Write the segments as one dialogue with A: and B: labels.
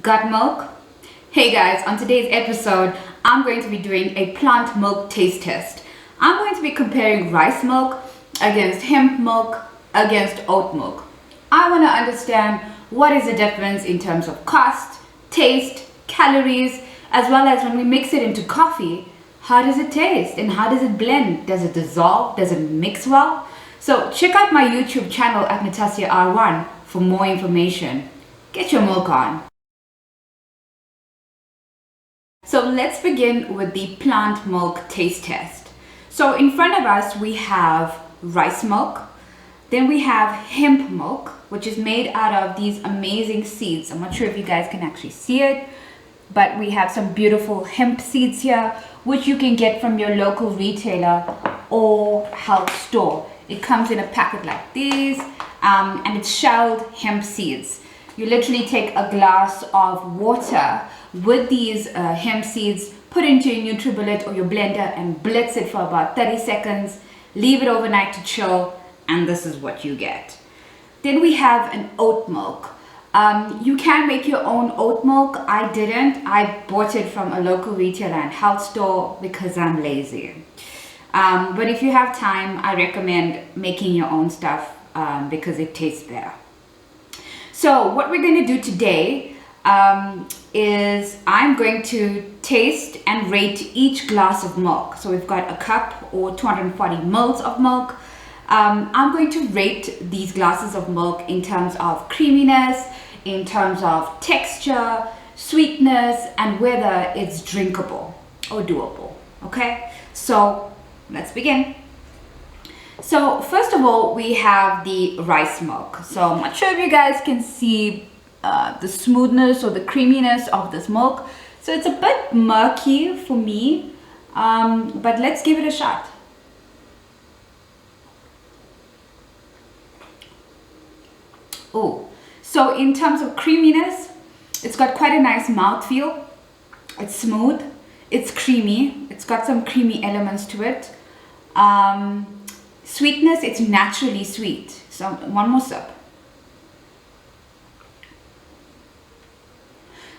A: gut milk. Hey guys, on today's episode, I'm going to be doing a plant milk taste test. I'm going to be comparing rice milk against hemp milk against oat milk. I want to understand what is the difference in terms of cost, taste, calories, as well as when we mix it into coffee, how does it taste and how does it blend? Does it dissolve? Does it mix well? So check out my YouTube channel at Natasha R1 for more information. Get your milk on. So let's begin with the plant milk taste test. So in front of us we have rice milk, then we have hemp milk, which is made out of these amazing seeds. I'm not sure if you guys can actually see it, but we have some beautiful hemp seeds here, which you can get from your local retailer or health store. It comes in a packet like these, and it's shelled hemp seeds. You literally take a glass of water with these hemp seeds, put into your NutriBullet or your blender and blitz it for about 30 seconds, leave it overnight to chill, and this is what you get. Then we have an oat milk. You can make your own oat milk. I didn't. I bought it from a local retailer and health store because I'm lazy. But if you have time, I recommend making your own stuff because it tastes better. So what we're going to do today is I'm going to taste and rate each glass of milk. So we've got a cup or 240 mils of milk. I'm going to rate these glasses of milk in terms of creaminess, in terms of texture, sweetness, and whether it's drinkable or doable. Okay, so let's begin. So first of all, we have the rice milk. So I'm not sure if you guys can see the smoothness or the creaminess of this milk. So it's a bit murky for me, but let's give it a shot. Oh, so in terms of creaminess, it's got quite a nice mouthfeel. It's smooth, it's creamy, it's got some creamy elements to it. Sweetness, it's naturally sweet. So one more sip.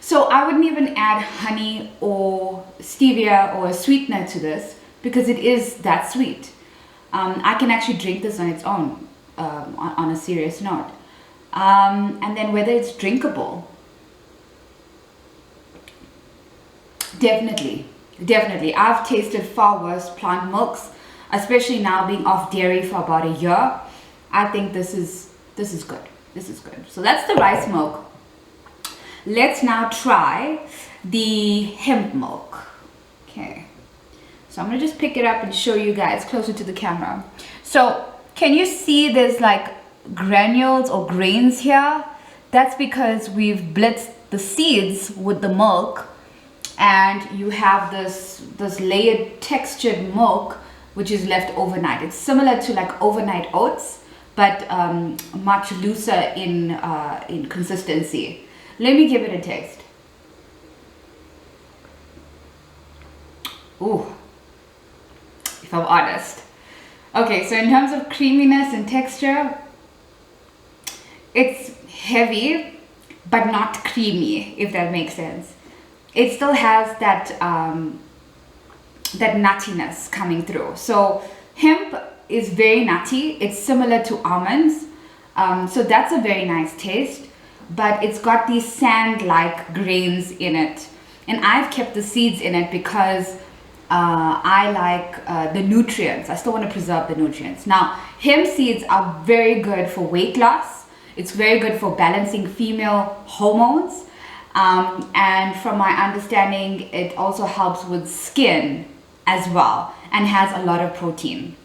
A: So I wouldn't even add honey or stevia or a sweetener to this because it is that sweet. I can actually drink this on its own, on a serious note. And then whether it's drinkable, definitely. I've tasted far worse plant milks, especially now being off dairy for about a year. I think this is good. This is good. So that's the rice milk. Let's now try the hemp milk. Okay. So I'm gonna just pick it up and show you guys closer to the camera. So can you see there's like granules or grains here? That's because we've blitzed the seeds with the milk, and you have this layered textured milk which is left overnight. It's similar to like overnight oats, but much looser in consistency. Let me give it a taste. Ooh, if I'm honest. Okay, so in terms of creaminess and texture, it's heavy, but not creamy, if that makes sense. It still has that that nuttiness coming through. So hemp is very nutty. It's similar to almonds. So that's a very nice taste, but it's got these sand-like grains in it. And I've kept the seeds in it because I like the nutrients. I still want to preserve the nutrients. Now, hemp seeds are very good for weight loss. It's very good for balancing female hormones. And from my understanding, it also helps with skin as well and has a lot of protein.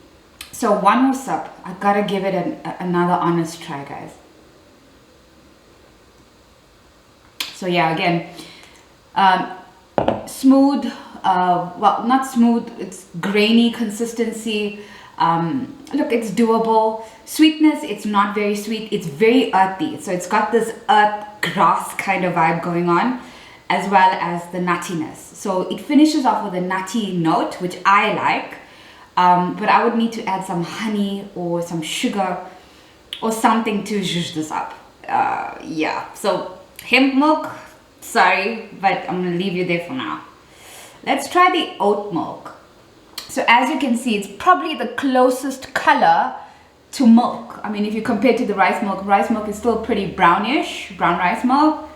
A: So one more sip. I gotta give it another honest try, guys. So yeah, again, smooth, well, not smooth, it's grainy consistency. Look, it's doable. Sweetness, it's not very sweet. It's very earthy. So it's got this earth grass kind of vibe going on, as well as the nuttiness. So it finishes off with a nutty note, which I like. But I would need to add some honey or some sugar or something to zhuzh this up. Yeah, so hemp milk, Sorry, but I'm gonna leave you there for now. Let's try the oat milk. So as you can see, it's probably the closest color to milk. I mean, if you compare it to the rice milk is still pretty brownish, brown rice milk.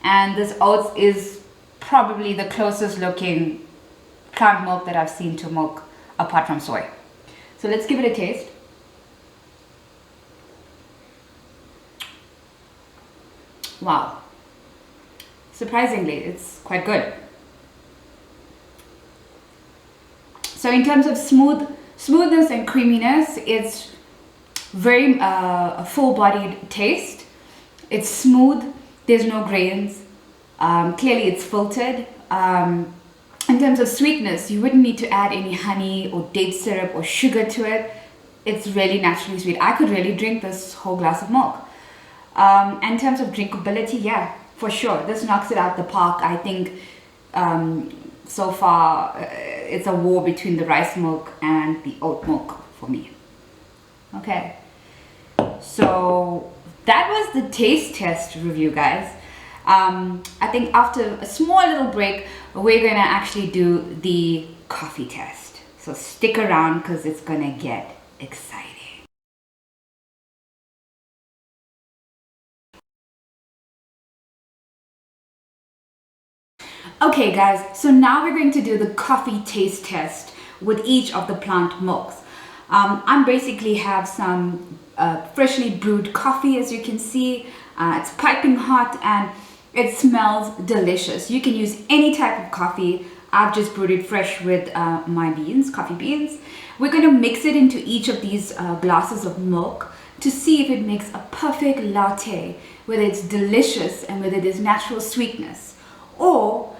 A: And this oats is probably the closest looking plant milk that I've seen to milk apart from soy. So let's give it a taste. Wow. Surprisingly, it's quite good. So in terms of smoothness and creaminess, it's very a full-bodied taste. It's smooth. There's no grains. Clearly, it's filtered. In terms of sweetness, you wouldn't need to add any honey or date syrup or sugar to it. It's really naturally sweet. I could really drink this whole glass of milk. In terms of drinkability, yeah, for sure. This knocks it out the park. I think so far it's a war between the rice milk and the oat milk for me. Okay, so that was the taste test review, guys. I think after a small little break, we're gonna actually do the coffee test. So stick around because it's gonna get exciting. Okay guys, so now we're going to do the coffee taste test with each of the plant milks. I basically have some freshly brewed coffee, as you can see. It's piping hot and it smells delicious. You can use any type of coffee. I've just brewed it fresh with my beans, coffee beans. We're going to mix it into each of these glasses of milk to see if it makes a perfect latte, whether it's delicious and whether there's natural sweetness, or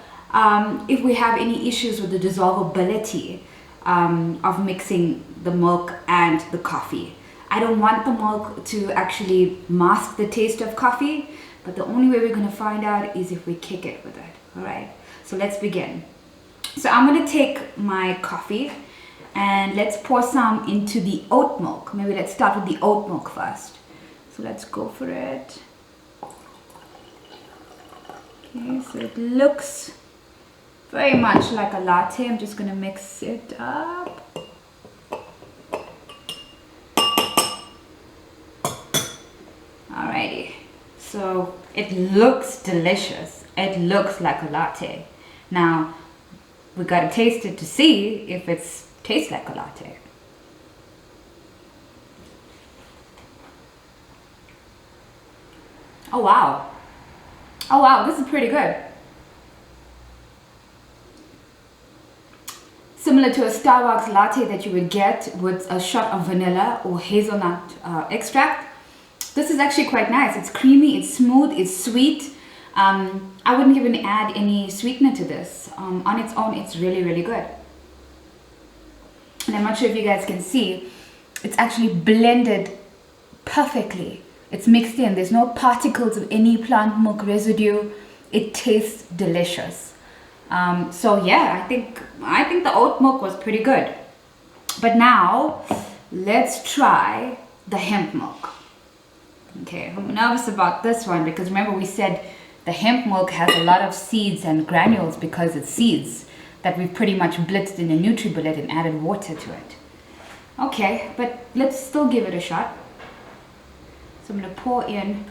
A: if we have any issues with the dissolvability of mixing the milk and the coffee. I don't want the milk to actually mask the taste of coffee, but the only way we're going to find out is if we kick it with it. All right, so let's begin. So I'm going to take my coffee and let's pour some into the oat milk. Maybe let's start with the oat milk first. So let's go for it. Okay, so it looks very much like a latte. I'm just going to mix it up. Alrighty, so it looks delicious. It looks like a latte. Now, we got to taste it to see if it tastes like a latte. Oh wow. Oh wow, this is pretty good. Similar to a Starbucks latte that you would get with a shot of vanilla or hazelnut extract. This is actually quite nice. It's creamy, it's smooth, it's sweet. I wouldn't even add any sweetener to this. On its own, it's really, really good. And I'm not sure if you guys can see, it's actually blended perfectly. It's mixed in. There's no particles of any plant milk residue. It tastes delicious. So yeah, I think the oat milk was pretty good. But now, let's try the hemp milk. Okay, I'm nervous about this one because remember we said the hemp milk has a lot of seeds and granules because it's seeds that we've pretty much blitzed in a NutriBullet and added water to it. Okay, but let's still give it a shot. So I'm going to pour in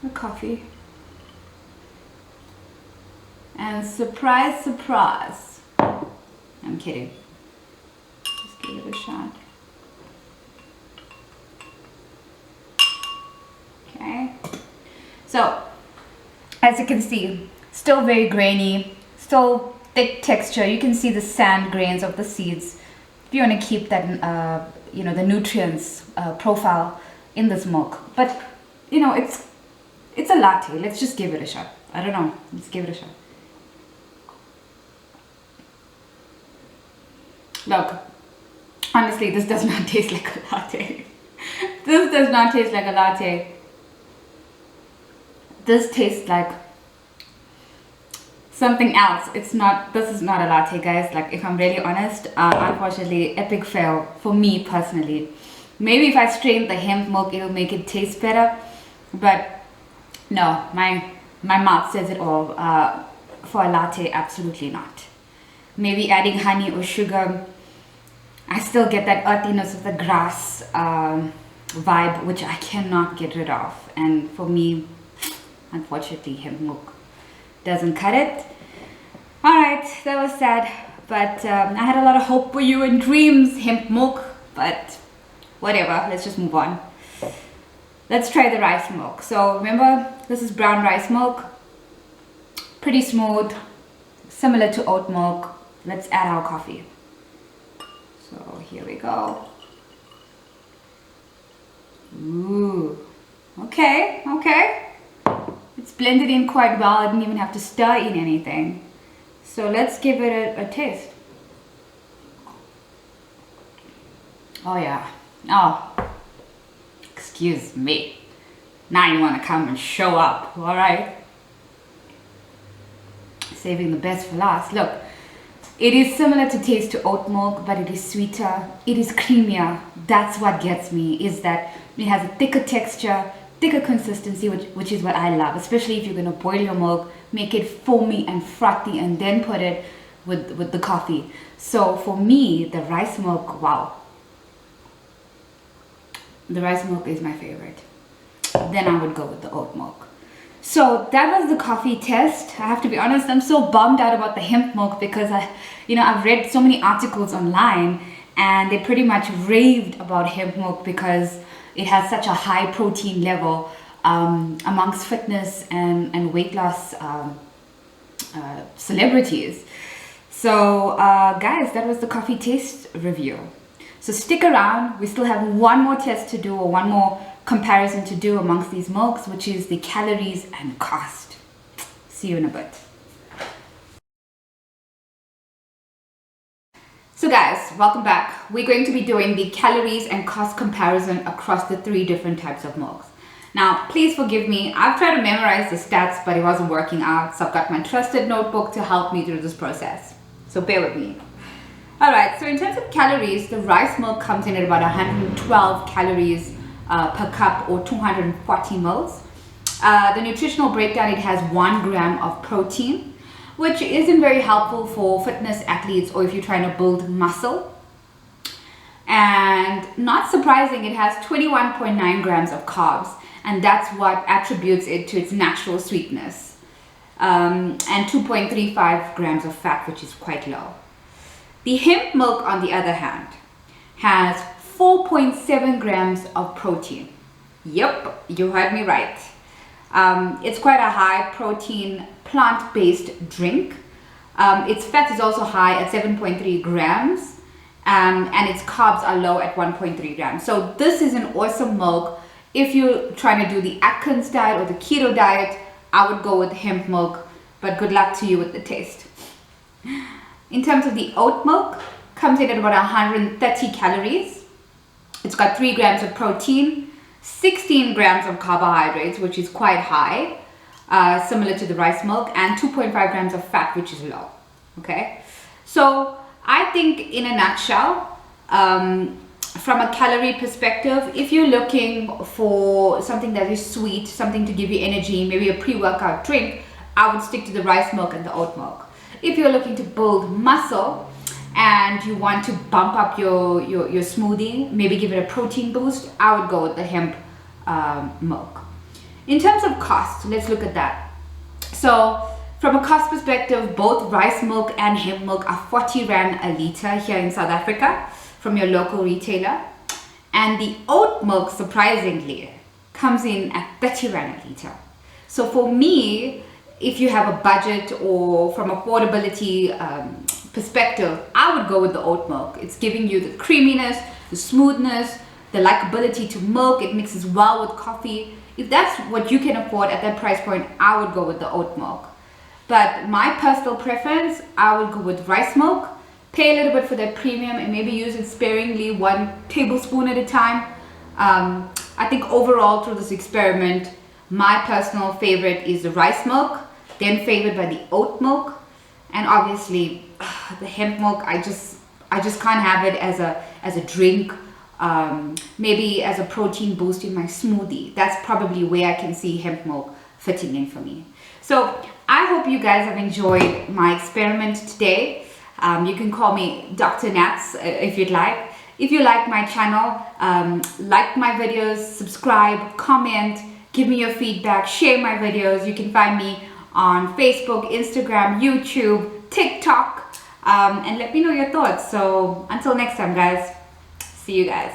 A: the coffee. And surprise, surprise. I'm kidding. Just give it a shot. Okay, so as you can see, still very grainy, still thick texture. You can see the sand grains of the seeds. If you want to keep that, you know, the nutrients profile in this milk, but you know, it's a latte. Let's just give it a shot. I don't know. Let's give it a shot. Look, honestly, this does not taste like a latte. This does not taste like a latte. This tastes like something else. This is not a latte, guys. Like, if I'm really honest, unfortunately, epic fail for me personally. Maybe if I strain the hemp milk, it'll make it taste better. But no, my My mouth says it all. For a latte, absolutely not. Maybe adding honey or sugar, I still get that earthiness of the grass vibe, which I cannot get rid of. And for me, unfortunately, hemp milk doesn't cut it. Alright, that was sad. But I had a lot of hope for you and dreams, hemp milk. But whatever, let's just move on. Let's try the rice milk. So remember, this is brown rice milk. Pretty smooth, similar to oat milk. Let's add our coffee. So here we go. Ooh, okay. It's blended in quite well. I didn't even have to stir in anything. So let's give it a taste. Oh yeah. Oh, excuse me. Now you want to come and show up, all right? Saving the best for last. Look, it is similar to taste to oat milk, but it is sweeter. It is creamier. That's what gets me, is that it has a thicker texture, thicker consistency, which is what I love, especially if you're going to boil your milk, make it foamy and frothy, and then put it with the coffee. So for me, the rice milk, wow. The rice milk is my favorite. Then I would go with the oat milk. So that was the coffee test. I have to be honest, I'm so bummed out about the hemp milk because I've read so many articles online and they pretty much raved about hemp milk because it has such a high protein level amongst fitness and weight loss celebrities. So guys, that was the coffee taste review. So stick around, we still have one more test to do, or one more comparison to do amongst these milks, which is the calories and cost. See you in a bit. So guys, welcome back. We're going to be doing the calories and cost comparison across the 3 different types of milks. Now, please forgive me. I've tried to memorize the stats, but it wasn't working out. So I've got my trusted notebook to help me through this process. So bear with me. Alright, so in terms of calories, the rice milk comes in at about 112 calories per cup, or 240 mils. The nutritional breakdown, it has 1 gram of protein, which isn't very helpful for fitness athletes or if you're trying to build muscle. And not surprising, it has 21.9 grams of carbs, and that's what attributes it to its natural sweetness. And 2.35 grams of fat, which is quite low. The hemp milk, on the other hand, has 4.7 grams of protein. Yep, you heard me right. It's quite a high protein plant-based drink. Its fat is also high at 7.3 grams, and its carbs are low at 1.3 grams. So this is an awesome milk. If you're trying to do the Atkins diet or the keto diet, I would go with hemp milk, but good luck to you with the taste. In terms of the oat milk, comes in at about 130 calories. It's got 3 grams of protein, 16 grams of carbohydrates, which is quite high, similar to the rice milk, and 2.5 grams of fat, which is low. Okay, so I think in a nutshell, from a calorie perspective, if you're looking for something that is sweet, something to give you energy, maybe a pre-workout drink, I would stick to the rice milk and the oat milk. If you're looking to build muscle and you want to bump up your smoothie, maybe give it a protein boost, I would go with the hemp milk. In terms of cost, let's look at that. So from a cost perspective, both rice milk and hemp milk are 40 Rand a litre here in South Africa from your local retailer. And the oat milk, surprisingly, comes in at 30 Rand a litre. So for me, if you have a budget or from affordability perspective, I would go with the oat milk. It's giving you the creaminess, the smoothness, the likability to milk. It mixes well with coffee. If that's what you can afford at that price point, I would go with the oat milk. But my personal preference, I would go with rice milk, pay a little bit for that premium and maybe use it sparingly, 1 tablespoon at a time. I think overall through this experiment, my personal favorite is the rice milk, then favored by the oat milk, and obviously the hemp milk. I just can't have it as a drink, maybe as a protein boost in my smoothie. That's probably where I can see hemp milk fitting in for me. So I hope you guys have enjoyed my experiment today. You can call me Dr. Nats if you'd like. If you like my channel, like my videos, subscribe, comment, give me your feedback, share my videos. You can find me on Facebook, Instagram, YouTube, TikTok, and let me know your thoughts. So until next time, guys, see you guys.